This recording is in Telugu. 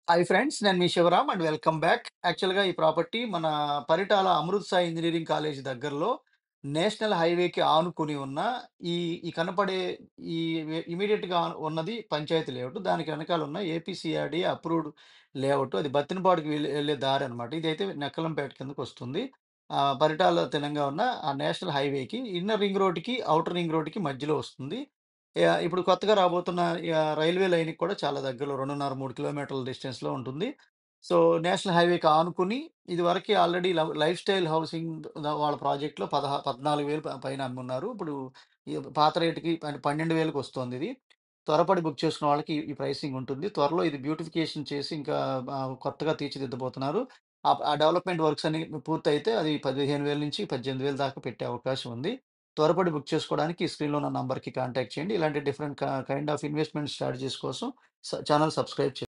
Hi friends. నేను మీ శివరామ్ అండ్ వెల్కమ్ బ్యాక్. యాక్చువల్‌గా ఈ ప్రాపర్టీ మన పరిటాల అమృత్ సాయి ఇంజినీరింగ్ కాలేజ్ దగ్గరలో నేషనల్ హైవేకి ఆనుకుని ఉన్న ఈ ఈ కనపడే ఈ ఇమ్మీడియేట్‌గా ఉన్నది పంచాయతీ లేఅవుట్. దానికి వెనకాల ఉన్న ఏపీసీఆర్‌డీఏ అప్రూవ్డ్ లేఅవుట్. అది బత్తినపాడుకి వెళ్ళే దారనమాట. ఇదైతే నక్కలంపేట కిందకొస్తుంది. పరిటాల తినంగా ఉన్న ఆ నేషనల్ హైవేకి ఇన్నర్ రింగ్ రోడ్‌కి, ఔటర్ రింగ్ రోడ్‌కి మధ్యలో వస్తుంది. ఇప్పుడు కొత్తగా రాబోతున్న రైల్వే లైన్‌కి కూడా చాలా దగ్గరలో 2.5, 3 కిలోమీటర్ల డిస్టెన్స్‌లో ఉంటుంది. సో, నేషనల్ హైవేకి ఆనుకుని ఇదివరకే ఆల్రెడీ లైఫ్ స్టైల్ హౌసింగ్ వాళ్ళ ప్రాజెక్ట్‌లో 14,000 పైన అమ్మున్నారు. ఇప్పుడు ఈ పాత రేట్‌కి 12,000కి వస్తోందిది. త్వరపడి బుక్ చేసుకున్న వాళ్ళకి ఈ ప్రైసింగ్ ఉంటుంది. త్వరలో ఇది బ్యూటిఫికేషన్ చేసి ఇంకా కొత్తగా తీర్చిదిద్దబోతున్నారు. ఆ డెవలప్‌మెంట్ వర్క్స్ అన్నీ పూర్తయితే అది 15,000-18,000 దాకా పెట్టే అవకాశం ఉంది. త్వరపడి బుక్ చేసుకోవడానికి స్క్రీన్‌లో ఉన్న నంబర్‌కి కాంటాక్ట్ చేయండి. ఇలాంటి different kind of investment strategies కోసం ఛానెల్ సబ్స్క్రైబ్